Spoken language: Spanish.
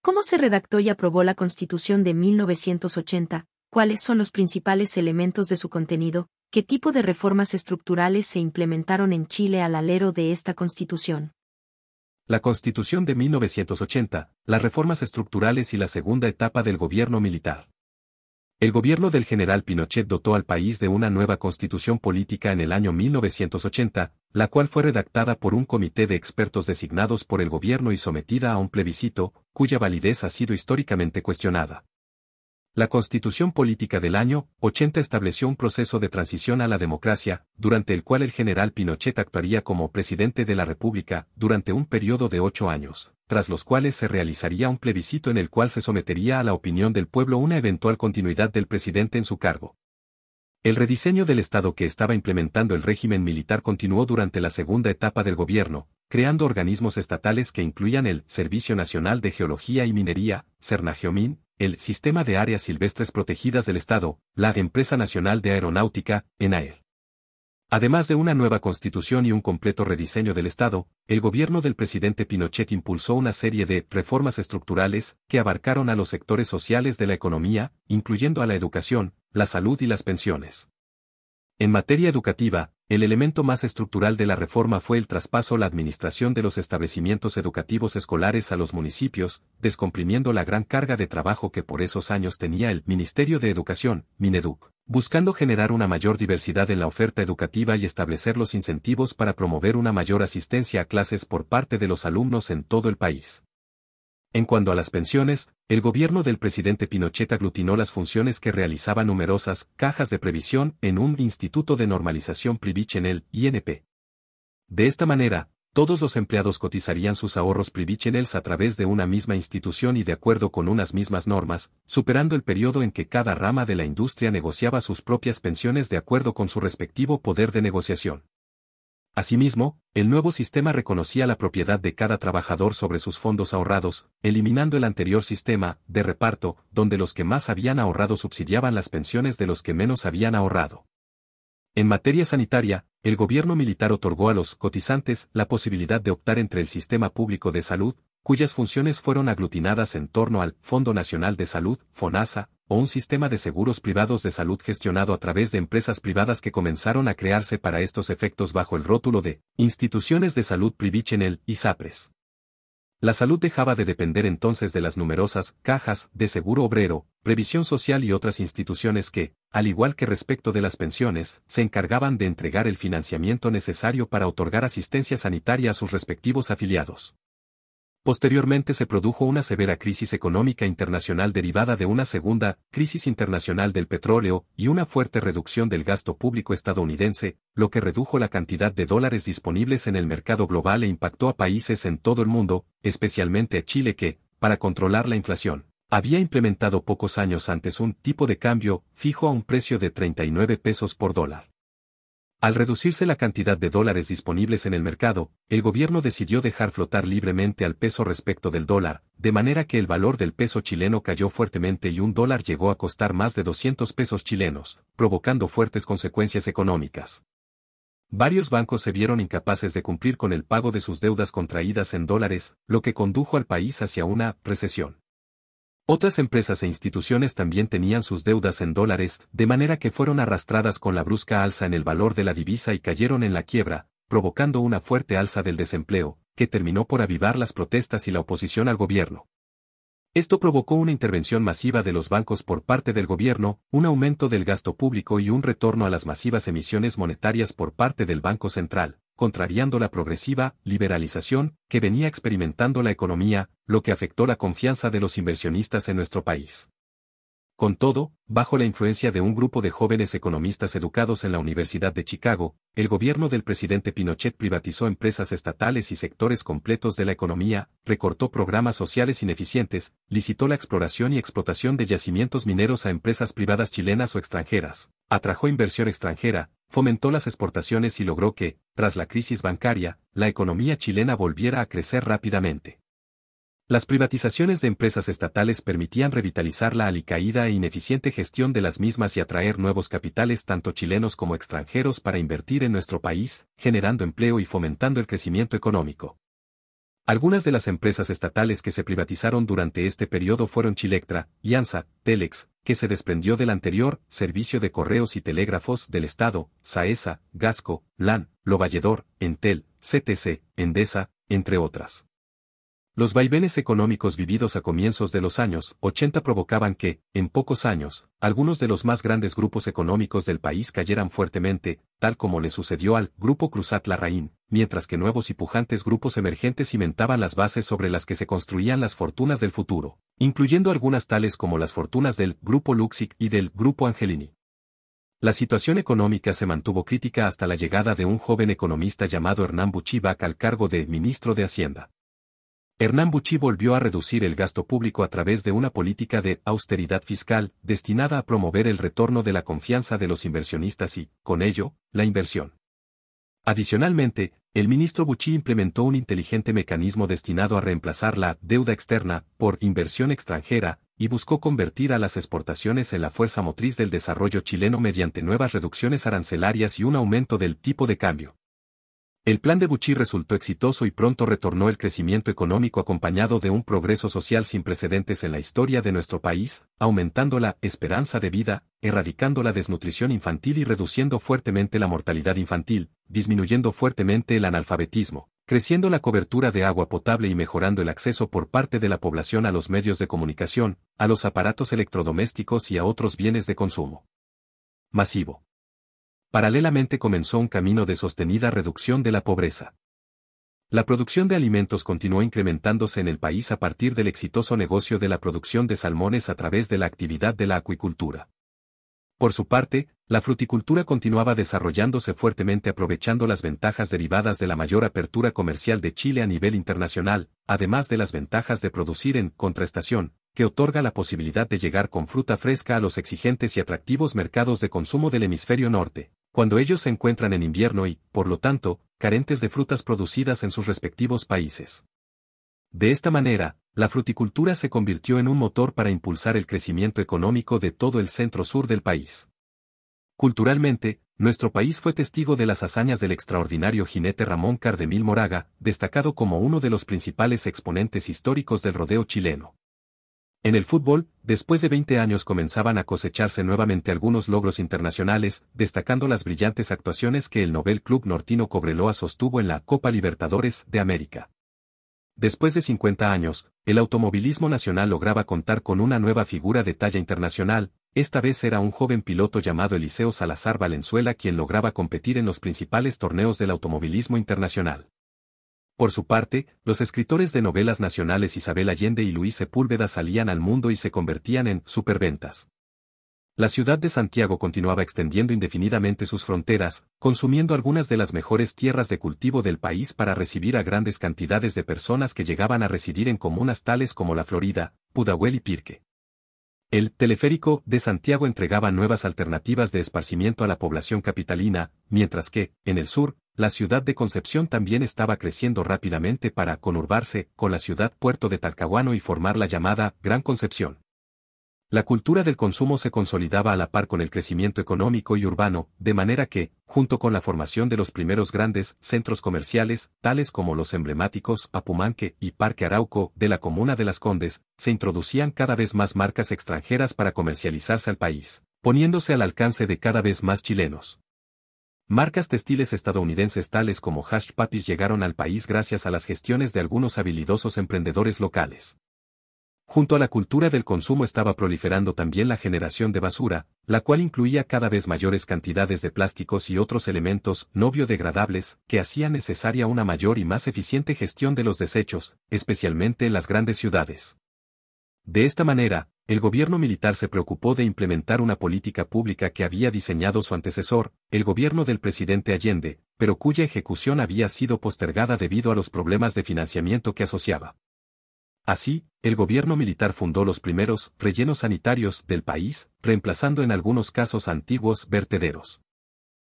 ¿Cómo se redactó y aprobó la Constitución de 1980? ¿Cuáles son los principales elementos de su contenido? ¿Qué tipo de reformas estructurales se implementaron en Chile al alero de esta Constitución? La Constitución de 1980, las reformas estructurales y la segunda etapa del gobierno militar. El gobierno del general Pinochet dotó al país de una nueva constitución política en el año 1980, la cual fue redactada por un comité de expertos designados por el gobierno y sometida a un plebiscito, cuya validez ha sido históricamente cuestionada. La Constitución Política del año 80 estableció un proceso de transición a la democracia, durante el cual el general Pinochet actuaría como presidente de la República durante un periodo de 8 años, tras los cuales se realizaría un plebiscito en el cual se sometería a la opinión del pueblo una eventual continuidad del presidente en su cargo. El rediseño del Estado que estaba implementando el régimen militar continuó durante la segunda etapa del gobierno, creando organismos estatales que incluían el Servicio Nacional de Geología y Minería, Sernageomin, el Sistema de Áreas Silvestres Protegidas del Estado, la Empresa Nacional de Aeronáutica, ENAER. Además de una nueva constitución y un completo rediseño del Estado, el gobierno del presidente Pinochet impulsó una serie de reformas estructurales que abarcaron a los sectores sociales de la economía, incluyendo a la educación, la salud y las pensiones. En materia educativa, el elemento más estructural de la reforma fue el traspaso a la administración de los establecimientos educativos escolares a los municipios, descomprimiendo la gran carga de trabajo que por esos años tenía el Ministerio de Educación, Mineduc, buscando generar una mayor diversidad en la oferta educativa y establecer los incentivos para promover una mayor asistencia a clases por parte de los alumnos en todo el país. En cuanto a las pensiones, el gobierno del presidente Pinochet aglutinó las funciones que realizaban numerosas cajas de previsión en un Instituto de Normalización Privich en el INP. De esta manera, todos los empleados cotizarían sus ahorros Privichenels a través de una misma institución y de acuerdo con unas mismas normas, superando el periodo en que cada rama de la industria negociaba sus propias pensiones de acuerdo con su respectivo poder de negociación. Asimismo, el nuevo sistema reconocía la propiedad de cada trabajador sobre sus fondos ahorrados, eliminando el anterior sistema de reparto, donde los que más habían ahorrado subsidiaban las pensiones de los que menos habían ahorrado. En materia sanitaria, el gobierno militar otorgó a los cotizantes la posibilidad de optar entre el sistema público de salud, cuyas funciones fueron aglutinadas en torno al Fondo Nacional de Salud, FONASA, o un sistema de seguros privados de salud gestionado a través de empresas privadas que comenzaron a crearse para estos efectos bajo el rótulo de Instituciones de Salud Privichenel y SAPRES. La salud dejaba de depender entonces de las numerosas cajas de seguro obrero, previsión social y otras instituciones que, al igual que respecto de las pensiones, se encargaban de entregar el financiamiento necesario para otorgar asistencia sanitaria a sus respectivos afiliados. Posteriormente se produjo una severa crisis económica internacional derivada de una segunda crisis internacional del petróleo y una fuerte reducción del gasto público estadounidense, lo que redujo la cantidad de dólares disponibles en el mercado global e impactó a países en todo el mundo, especialmente a Chile que, para controlar la inflación, había implementado pocos años antes un tipo de cambio fijo a un precio de 39 pesos por dólar. Al reducirse la cantidad de dólares disponibles en el mercado, el gobierno decidió dejar flotar libremente al peso respecto del dólar, de manera que el valor del peso chileno cayó fuertemente y un dólar llegó a costar más de 200 pesos chilenos, provocando fuertes consecuencias económicas. Varios bancos se vieron incapaces de cumplir con el pago de sus deudas contraídas en dólares, lo que condujo al país hacia una recesión. Otras empresas e instituciones también tenían sus deudas en dólares, de manera que fueron arrastradas con la brusca alza en el valor de la divisa y cayeron en la quiebra, provocando una fuerte alza del desempleo, que terminó por avivar las protestas y la oposición al gobierno. Esto provocó una intervención masiva de los bancos por parte del gobierno, un aumento del gasto público y un retorno a las masivas emisiones monetarias por parte del Banco Central, contrariando la progresiva liberalización que venía experimentando la economía, lo que afectó la confianza de los inversionistas en nuestro país. Con todo, bajo la influencia de un grupo de jóvenes economistas educados en la Universidad de Chicago, el gobierno del presidente Pinochet privatizó empresas estatales y sectores completos de la economía, recortó programas sociales ineficientes, licitó la exploración y explotación de yacimientos mineros a empresas privadas chilenas o extranjeras, atrajo inversión extranjera, fomentó las exportaciones y logró que, tras la crisis bancaria, la economía chilena volviera a crecer rápidamente. Las privatizaciones de empresas estatales permitían revitalizar la alicaída e ineficiente gestión de las mismas y atraer nuevos capitales tanto chilenos como extranjeros para invertir en nuestro país, generando empleo y fomentando el crecimiento económico. Algunas de las empresas estatales que se privatizaron durante este periodo fueron Chilectra y ANSA, Telex, que se desprendió del anterior, Servicio de Correos y Telégrafos del Estado, Saesa, Gasco, LAN, Lovalledor, Entel, CTC, Endesa, entre otras. Los vaivenes económicos vividos a comienzos de los años 80 provocaban que, en pocos años, algunos de los más grandes grupos económicos del país cayeran fuertemente, tal como le sucedió al Grupo Cruzat Larraín, mientras que nuevos y pujantes grupos emergentes cimentaban las bases sobre las que se construían las fortunas del futuro, incluyendo algunas tales como las fortunas del Grupo Luxic y del Grupo Angelini. La situación económica se mantuvo crítica hasta la llegada de un joven economista llamado Hernán Buchíbac al cargo de ministro de Hacienda. Hernán Buchí volvió a reducir el gasto público a través de una política de austeridad fiscal, destinada a promover el retorno de la confianza de los inversionistas y, con ello, la inversión. Adicionalmente, el ministro Buchí implementó un inteligente mecanismo destinado a reemplazar la deuda externa por inversión extranjera, y buscó convertir a las exportaciones en la fuerza motriz del desarrollo chileno mediante nuevas reducciones arancelarias y un aumento del tipo de cambio. El plan de Buchí resultó exitoso y pronto retornó el crecimiento económico acompañado de un progreso social sin precedentes en la historia de nuestro país, aumentando la esperanza de vida, erradicando la desnutrición infantil y reduciendo fuertemente la mortalidad infantil, disminuyendo fuertemente el analfabetismo, creciendo la cobertura de agua potable y mejorando el acceso por parte de la población a los medios de comunicación, a los aparatos electrodomésticos y a otros bienes de consumo masivo. Paralelamente comenzó un camino de sostenida reducción de la pobreza. La producción de alimentos continuó incrementándose en el país a partir del exitoso negocio de la producción de salmones a través de la actividad de la acuicultura. Por su parte, la fruticultura continuaba desarrollándose fuertemente aprovechando las ventajas derivadas de la mayor apertura comercial de Chile a nivel internacional, además de las ventajas de producir en contraestación, que otorga la posibilidad de llegar con fruta fresca a los exigentes y atractivos mercados de consumo del hemisferio norte, cuando ellos se encuentran en invierno y, por lo tanto, carentes de frutas producidas en sus respectivos países. De esta manera, la fruticultura se convirtió en un motor para impulsar el crecimiento económico de todo el centro-sur del país. Culturalmente, nuestro país fue testigo de las hazañas del extraordinario jinete Ramón Cardemil Moraga, destacado como uno de los principales exponentes históricos del rodeo chileno. En el fútbol, después de 20 años comenzaban a cosecharse nuevamente algunos logros internacionales, destacando las brillantes actuaciones que el Nobel Club Nortino Cobreloa sostuvo en la Copa Libertadores de América. Después de 50 años, el automovilismo nacional lograba contar con una nueva figura de talla internacional, esta vez era un joven piloto llamado Eliseo Salazar Valenzuela quien lograba competir en los principales torneos del automovilismo internacional. Por su parte, los escritores de novelas nacionales Isabel Allende y Luis Sepúlveda salían al mundo y se convertían en superventas. La ciudad de Santiago continuaba extendiendo indefinidamente sus fronteras, consumiendo algunas de las mejores tierras de cultivo del país para recibir a grandes cantidades de personas que llegaban a residir en comunas tales como La Florida, Pudahuel y Pirque. El teleférico de Santiago entregaba nuevas alternativas de esparcimiento a la población capitalina, mientras que, en el sur, la ciudad de Concepción también estaba creciendo rápidamente para conurbarse con la ciudad puerto de Talcahuano y formar la llamada Gran Concepción. La cultura del consumo se consolidaba a la par con el crecimiento económico y urbano, de manera que, junto con la formación de los primeros grandes centros comerciales, tales como los emblemáticos Apumanque y Parque Arauco de la comuna de Las Condes, se introducían cada vez más marcas extranjeras para comercializarse al país, poniéndose al alcance de cada vez más chilenos. Marcas textiles estadounidenses tales como Hush Puppies llegaron al país gracias a las gestiones de algunos habilidosos emprendedores locales. Junto a la cultura del consumo estaba proliferando también la generación de basura, la cual incluía cada vez mayores cantidades de plásticos y otros elementos no biodegradables que hacían necesaria una mayor y más eficiente gestión de los desechos, especialmente en las grandes ciudades. De esta manera, el gobierno militar se preocupó de implementar una política pública que había diseñado su antecesor, el gobierno del presidente Allende, pero cuya ejecución había sido postergada debido a los problemas de financiamiento que asociaba. Así, el gobierno militar fundó los primeros rellenos sanitarios del país, reemplazando en algunos casos antiguos vertederos.